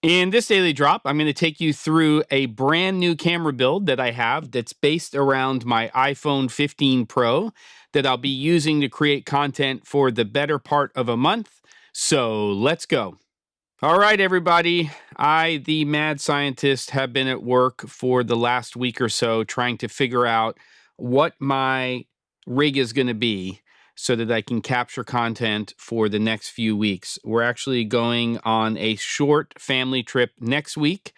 In this daily drop, I'm going to take you through a brand new camera build that I have that's based around my iPhone 15 Pro that I'll be using to create content for the better part of a month. So let's go. All right, everybody. I, the mad scientist, have been at work for the last week or so trying to figure out what my rig is going to be so that I can capture content for the next few weeks. We're actually going on a short family trip next week,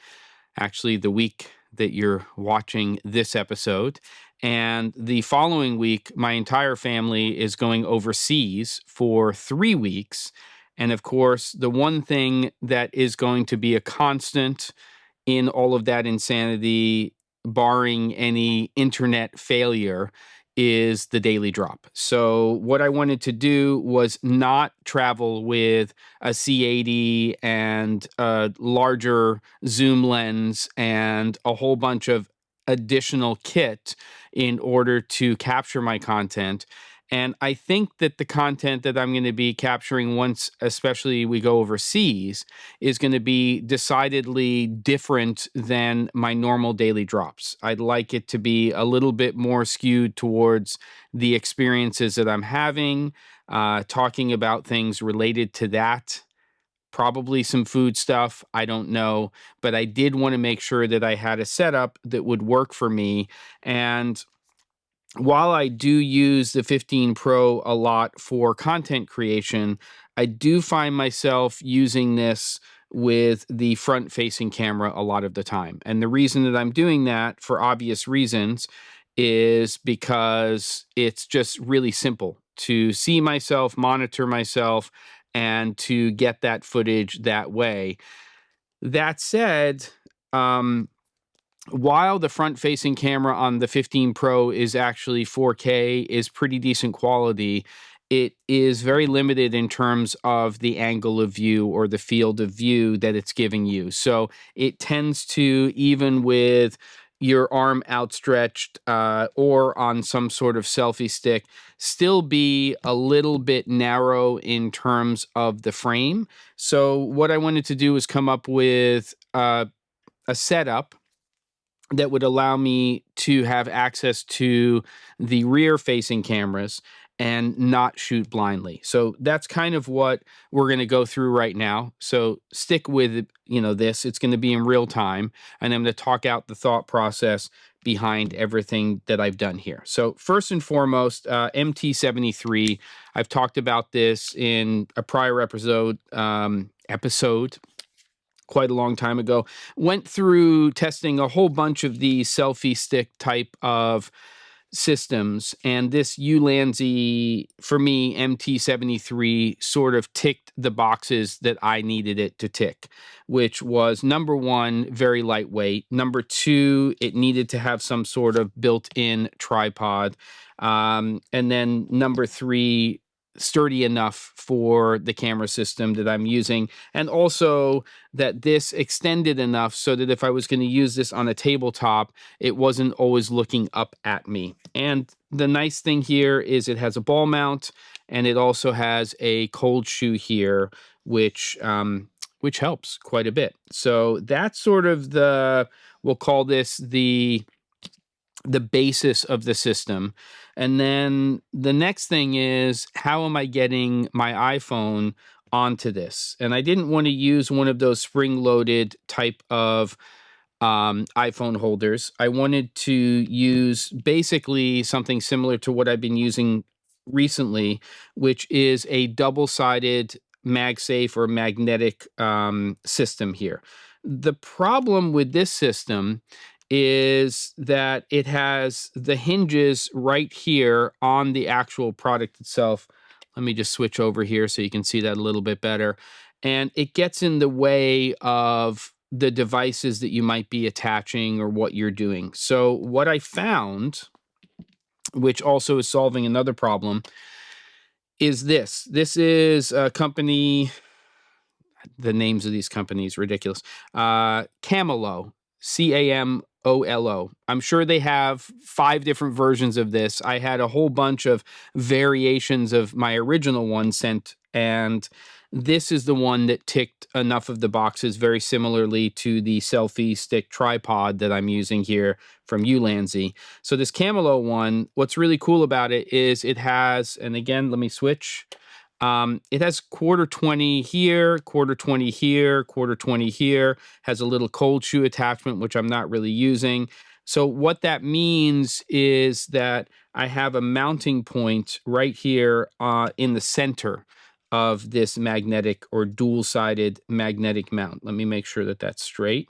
actually the week that you're watching this episode. And the following week, my entire family is going overseas for 3 weeks. And of course, the one thing that is going to be a constant in all of that insanity, barring any internet failure, is the daily drop. So what I wanted to do was not travel with a C80 and a larger zoom lens and a whole bunch of additional kit in order to capture my content. And I think that the content that I'm going to be capturing once, especially we go overseas, is going to be decidedly different than my normal daily drops. I'd like it to be a little bit more skewed towards the experiences that I'm having, talking about things related to that. Probably some food stuff, I don't know, but I did want to make sure that I had a setup that would work for me. And while I do use the 15 Pro a lot for content creation, I do find myself using this with the front-facing camera a lot of the time. And the reason that I'm doing that, for obvious reasons, is because it's just really simple to see myself, monitor myself, and to get that footage that way. That said, while the front-facing camera on the 15 Pro is actually 4K, is pretty decent quality, it is very limited in terms of the angle of view or the field of view that it's giving you. So it tends to, even with your arm outstretched or on some sort of selfie stick, still be a little bit narrow in terms of the frame. So what I wanted to do was come up with a setup that would allow me to have access to the rear-facing cameras and not shoot blindly. So that's kind of what we're going to go through right now. So stick with, this. It's going to be in real time, and I'm going to talk out the thought process behind everything that I've done here. So first and foremost, MT-73. I've talked about this in a prior episode quite a long time ago. Went through testing a whole bunch of the selfie stick type of systems, and this Ulanzi, for me, MT-73 sort of ticked the boxes that I needed it to tick, which was, number one, very lightweight. Number two, it needed to have some sort of built-in tripod. And then number three, sturdy enough for the camera system that I'm using, and also that this extended enough so that if I was going to use this on a tabletop, it wasn't always looking up at me. And the nice thing here is it has a ball mount, and it also has a cold shoe here, which helps quite a bit. So that's sort of we'll call this the basis of the system. And then the next thing is, how am I getting my iPhone onto this? And I didn't want to use one of those spring-loaded type of iPhone holders. I wanted to use basically something similar to what I've been using recently, which is a double-sided MagSafe or magnetic system here. The problem with this system is that it has the hinges right here on the actual product itself. Let me just switch over here so you can see that a little bit better. And it gets in the way of the devices that you might be attaching or what you're doing. So what I found, which also is solving another problem, is this. This is a company, the names of these companies, ridiculous. Camolo, CAMOLO. I'm sure they have 5 different versions of this. I had a whole bunch of variations of my original one sent, and This is the one that ticked enough of the boxes, very similarly to the Selfie stick tripod that I'm using here from Ulanzi. So this Camelo one, what's really cool about it is it has, and again, let me switch. It has quarter 20 here, quarter 20 here, quarter 20 here, has a little cold shoe attachment, which I'm not really using. So what that means is that I have a mounting point right here in the center of this magnetic or dual-sided magnetic mount. Let me make sure that that's straight.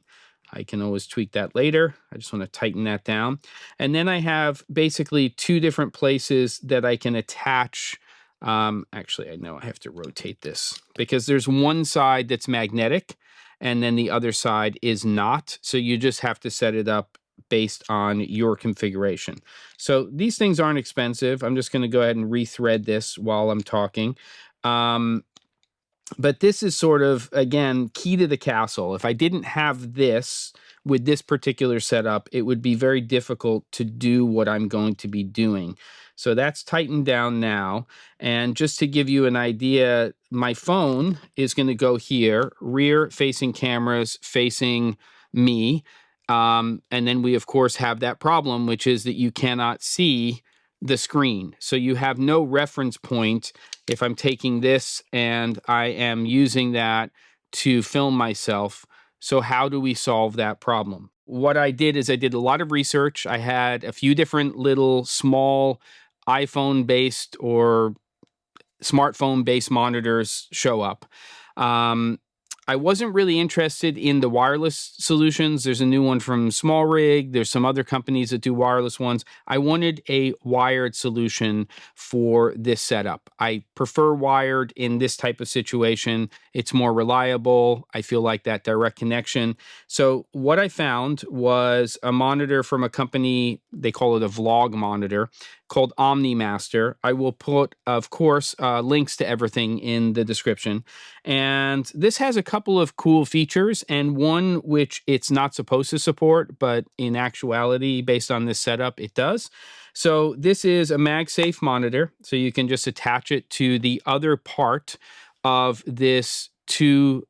I can always tweak that later. I just want to tighten that down. And then I have basically two different places that I can attach. Actually, I know I have to rotate this because there's one side that's magnetic and then the other side is not. So you just have to set it up based on your configuration. So these things aren't expensive. I'm just going to go ahead and rethread this while I'm talking. But this is sort of, again, key to the castle. If I didn't have this with this particular setup, it would be very difficult to do what I'm going to be doing. So that's tightened down now. And just to give you an idea, my phone is going to go here, rear facing cameras facing me. And then we, of course, have that problem, which is that you cannot see the screen. So you have no reference point if I'm taking this and I am using that to film myself. So how do we solve that problem? What I did is I did a lot of research. I had a few different little small iPhone-based or smartphone-based monitors show up. I wasn't really interested in the wireless solutions. There's a new one from SmallRig. There's some other companies that do wireless ones. I wanted a wired solution for this setup. I prefer wired in this type of situation. It's more reliable. I feel like that direct connection. So what I found was a monitor from a company, they call it a vlog monitor, called Omnimaster. I will put, of course, links to everything in the description. And this has a couple of cool features, and one which it's not supposed to support, but in actuality, based on this setup, it does. So this is a MagSafe monitor, so you can just attach it to the other part of this two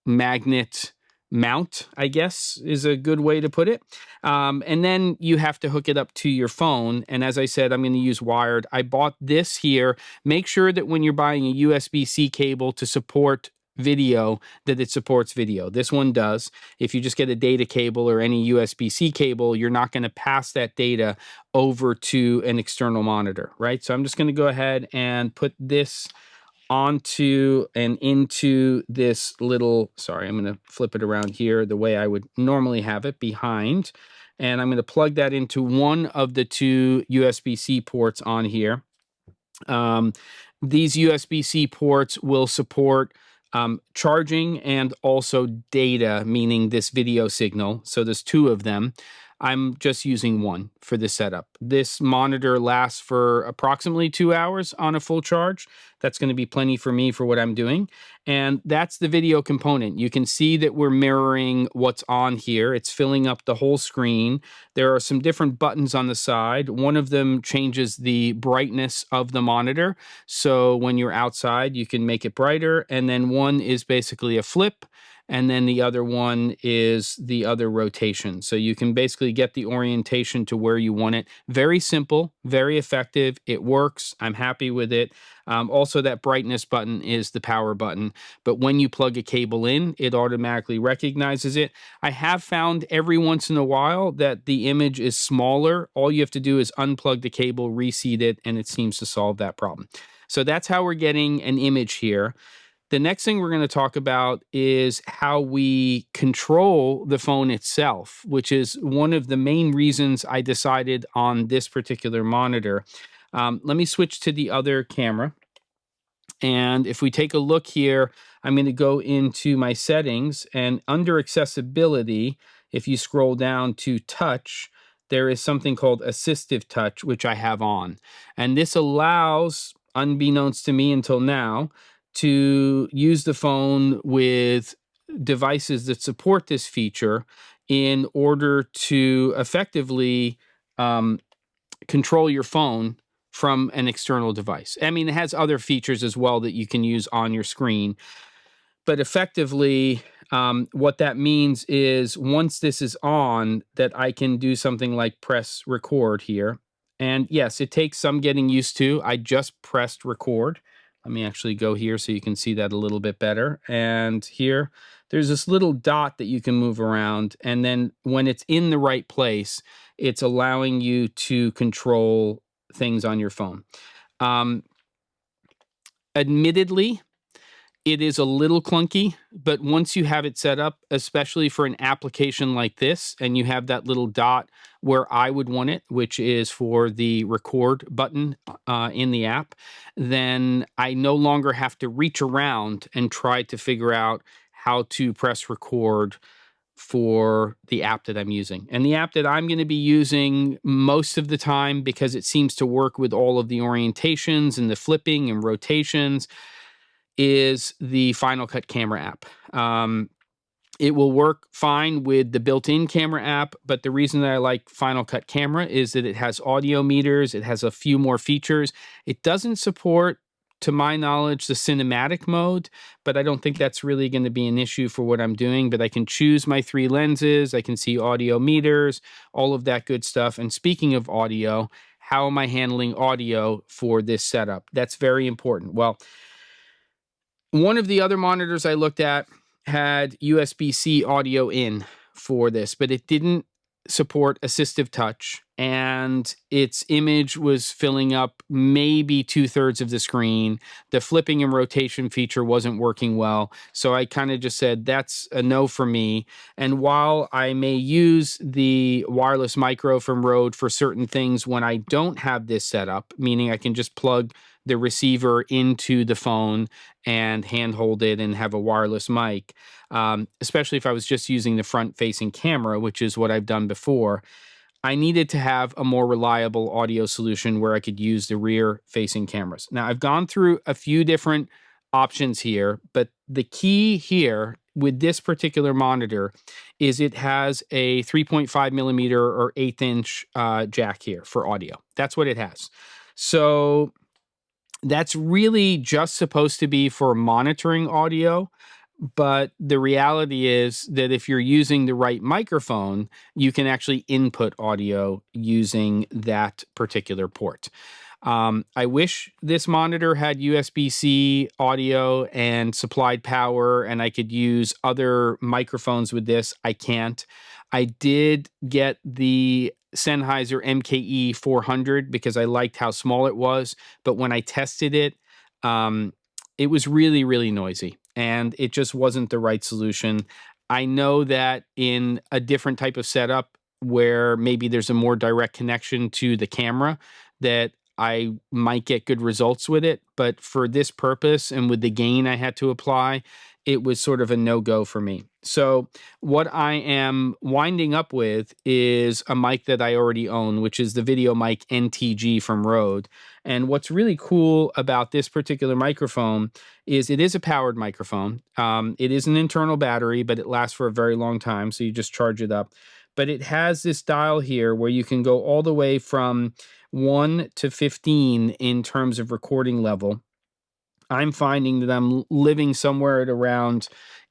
magnet mount, I guess is a good way to put it. And then you have to hook it up to your phone. And as I said, I'm going to use wired. I bought this here. Make sure that when you're buying a USB-C cable to support video, that it supports video. This one does. If you just get a data cable or any USB-C cable, you're not going to pass that data over to an external monitor, right? So I'm just going to go ahead and put this onto and into this little, sorry, I'm going to flip it around here the way I would normally have it behind. And I'm going to plug that into one of the two USB-C ports on here. These USB-C ports will support charging and also data, meaning this video signal. So there's two of them. I'm just using one for this setup. This monitor lasts for approximately 2 hours on a full charge. That's going to be plenty for me for what I'm doing. And that's the video component. You can see that we're mirroring what's on here. It's filling up the whole screen. There are some different buttons on the side. One of them changes the brightness of the monitor. So when you're outside, you can make it brighter. And then one is basically a flip. And then the other one is the other rotation. So you can basically get the orientation to where you want it. Very simple, very effective. It works. I'm happy with it. Also, that brightness button is the power button. But when you plug a cable in, it automatically recognizes it. I have found every once in a while that the image is smaller. All you have to do is unplug the cable, reseat it, and it seems to solve that problem. So that's how we're getting an image here. The next thing we're going to talk about is how we control the phone itself, which is one of the main reasons I decided on this particular monitor. Let me switch to the other camera. And if we take a look here, I'm going to go into my settings, and under accessibility, if you scroll down to touch, there is something called AssistiveTouch, which I have on. And this allows, unbeknownst to me until now, to use the phone with devices that support this feature in order to effectively control your phone from an external device. I mean, it has other features as well that you can use on your screen, but effectively, what that means is once this is on, that I can do something like press record here. And yes, it takes some getting used to. I just pressed record. Let me actually go here so you can see that a little bit better. And here, there's this little dot that you can move around. And then when it's in the right place, it's allowing you to control things on your phone. Admittedly, it is a little clunky, but once you have it set up, especially for an application like this, and you have that little dot where I would want it, which is for the record button in the app, then I no longer have to reach around and try to figure out how to press record for the app that I'm using. And the app that I'm going to be using most of the time, because it seems to work with all of the orientations and the flipping and rotations, is the Final Cut camera app. It will work fine with the built-in camera app, but the reason that I like Final Cut Camera is that it has audio meters, it has a few more features. It doesn't support, to my knowledge, the cinematic mode, but I don't think that's really going to be an issue for what I'm doing. But I can choose my 3 lenses, I can see audio meters, all of that good stuff. And speaking of audio, how am I handling audio for this setup? That's very important. Well, one of the other monitors I looked at had USB-C audio in for this, but it didn't support AssistiveTouch, and its image was filling up maybe 2/3 of the screen. The flipping and rotation feature wasn't working well, so I kind of just said that's a no for me. And while I may use the wireless micro from Rode for certain things when I don't have this set up, meaning I can just plug the receiver into the phone and handhold it and have a wireless mic, especially if I was just using the front-facing camera, which is what I've done before, I needed to have a more reliable audio solution where I could use the rear-facing cameras. Now, I've gone through a few different options here, but the key here with this particular monitor is it has a 3.5 millimeter or 1/8 inch jack here for audio. That's what it has. So that's really just supposed to be for monitoring audio. But the reality is that if you're using the right microphone, you can actually input audio using that particular port. I wish this monitor had USB-C audio and supplied power, and I could use other microphones with this. I can't. I did get the Sennheiser MKE 400 because I liked how small it was, but when I tested it, it was really, really noisy, and it just wasn't the right solution. I know that in a different type of setup where maybe there's a more direct connection to the camera, that I might get good results with it. But for this purpose and with the gain I had to apply, it was sort of a no-go for me. So what I am winding up with is a mic that I already own, which is the VideoMic NTG from Rode. And what's really cool about this particular microphone is it is a powered microphone. It is an internal battery, but it lasts for a very long time, so you just charge it up. But it has this dial here where you can go all the way from 1 to 15 in terms of recording level. I'm finding that I'm living somewhere at around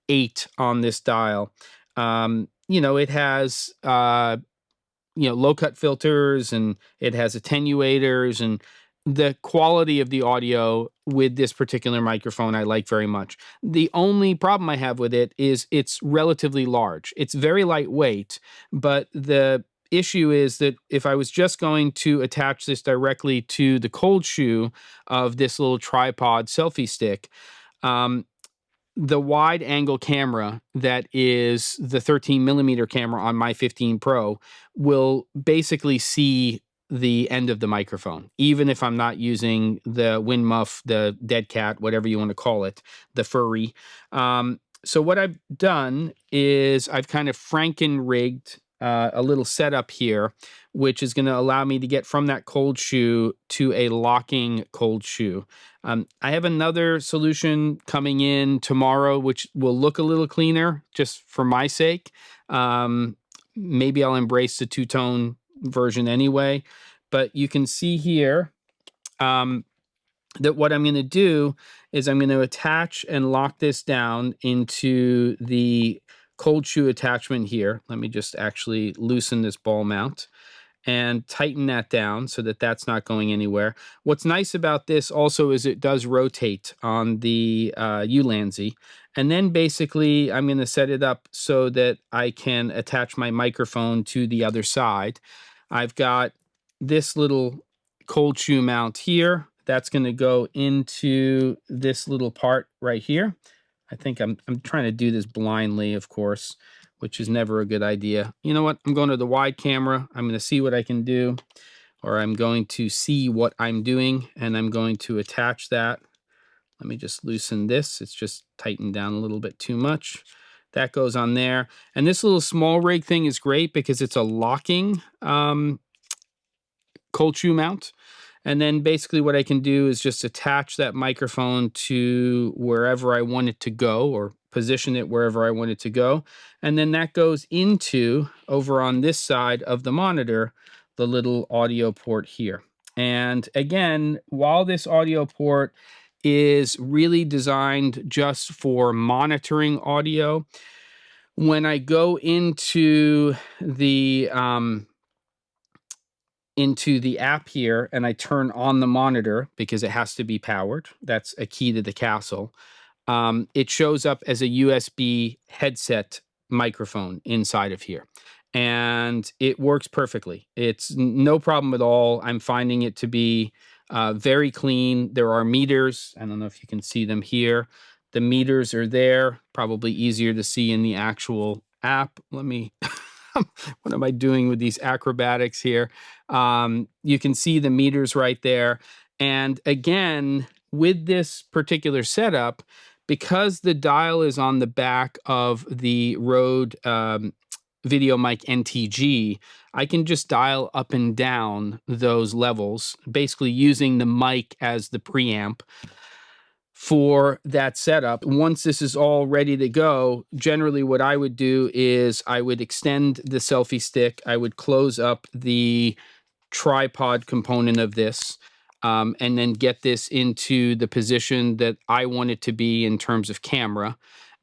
8 on this dial. It has low cut filters, and it has attenuators, and the quality of the audio with this particular microphone I like very much. The only problem I have with it is it's relatively large. It's very lightweight, but the issue is that if I was just going to attach this directly to the cold shoe of this little tripod selfie stick, the wide angle camera that is the 13 millimeter camera on my 15 Pro will basically see the end of the microphone, even if I'm not using the wind muff, the dead cat, whatever you want to call it, the furry. So what I've done is I've kind of Franken-rigged a little setup here, which is going to allow me to get from that cold shoe to a locking cold shoe. I have another solution coming in tomorrow, which will look a little cleaner just for my sake. Maybe I'll embrace the two-tone version anyway, but you can see here that what I'm going to do is I'm going to attach and lock this down into the cold shoe attachment here. Let me just actually loosen this ball mount and tighten that down so that that's not going anywhere. What's nice about this also is it does rotate on the Ulanzi. And then basically I'm going to set it up so that I can attach my microphone to the other side. I've got this little cold shoe mount here. That's going to go into this little part right here. I think I'm trying to do this blindly, of course, which is never a good idea. You know what? I'm going to the wide camera. I'm going to see what I can do, or I'm going to see what I'm doing, and I'm going to attach that. Let me just loosen this. It's just tightened down a little bit too much. That goes on there. And this little SmallRig thing is great because it's a locking cold shoe mount. And then basically what I can do is just attach that microphone to wherever I want it to go, or position it wherever I want it to go. And then that goes into, over on this side of the monitor, the little audio port here. And again, while this audio port is really designed just for monitoring audio, when I go into the app here and I turn on the monitor, because it has to be powered, that's a key to the castle, it shows up as a USB headset microphone inside of here. And it works perfectly. It's no problem at all. I'm finding it to be very clean. There are meters. I don't know if you can see them here. The meters are there, probably easier to see in the actual app. Let me... What am I doing with these acrobatics here? You can see the meters right there. And again, with this particular setup, because the dial is on the back of the Rode VideoMic NTG, I can just dial up and down those levels, basically using the mic as the preamp for that setup. Once this is all ready to go, generally what I would do is I would extend the selfie stick. I would close up the tripod component of this, and then get this into the position that I want it to be in terms of camera.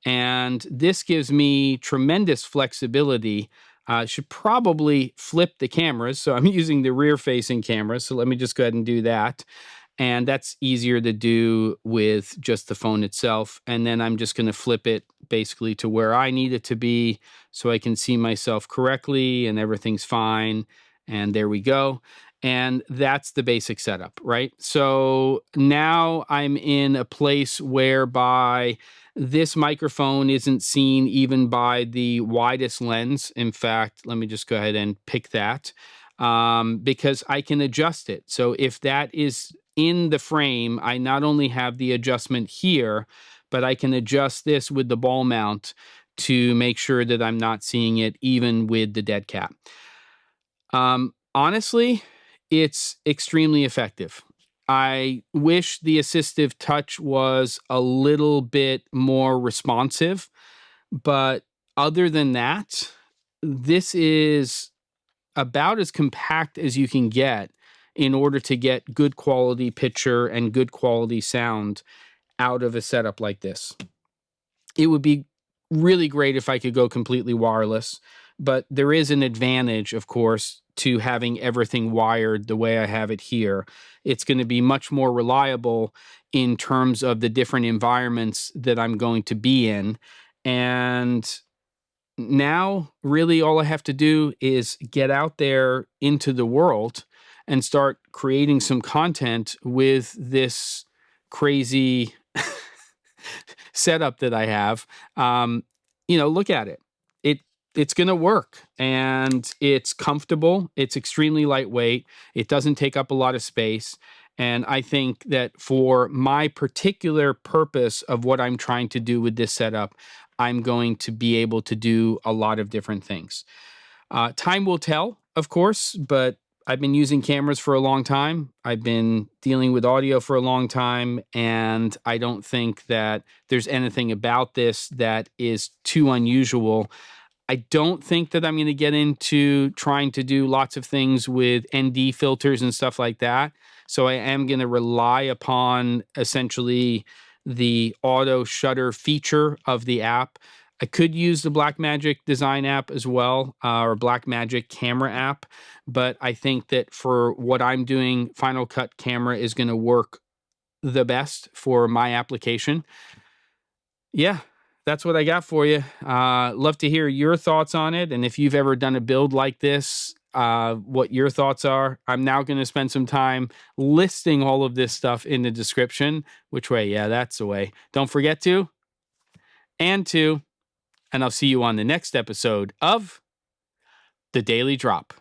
And this gives me tremendous flexibility. I should probably flip the cameras. So I'm using the rear facing camera. So let me just go ahead and do that. And that's easier to do with just the phone itself. And then I'm just going to flip it basically to where I need it to be so I can see myself correctly and everything's fine. And there we go. And that's the basic setup, right? So now I'm in a place whereby this microphone isn't seen even by the widest lens. In fact, let me just go ahead and pick that, because I can adjust it. So if that is in the frame, I not only have the adjustment here, but I can adjust this with the ball mount to make sure that I'm not seeing it even with the dead cat. Honestly, it's extremely effective. I wish the AssistiveTouch was a little bit more responsive, but other than that, this is about as compact as you can get in order to get good quality picture and good quality sound out of a setup like this. It would be really great if I could go completely wireless, but there is an advantage, of course, to having everything wired the way I have it here. It's going to be much more reliable in terms of the different environments that I'm going to be in. And now, really, all I have to do is get out there into the world and start creating some content with this crazy setup that I have. Look at it. It's going to work, and it's comfortable. It's extremely lightweight. It doesn't take up a lot of space. And I think that for my particular purpose of what I'm trying to do with this setup, I'm going to be able to do a lot of different things. Time will tell, of course, but I've been using cameras for a long time. I've been dealing with audio for a long time, and I don't think that there's anything about this that is too unusual. I don't think that I'm going to get into trying to do lots of things with ND filters and stuff like that. So I am going to rely upon essentially the auto shutter feature of the app. I could use the Blackmagic design app as well, or Blackmagic camera app, but I think that for what I'm doing, Final Cut Camera is going to work the best for my application. Yeah, that's what I got for you. Love to hear your thoughts on it. And if you've ever done a build like this, what your thoughts are. I'm now going to spend some time listing all of this stuff in the description. Which way? Yeah, that's the way. Don't forget to. And I'll see you on the next episode of The Daily Drop.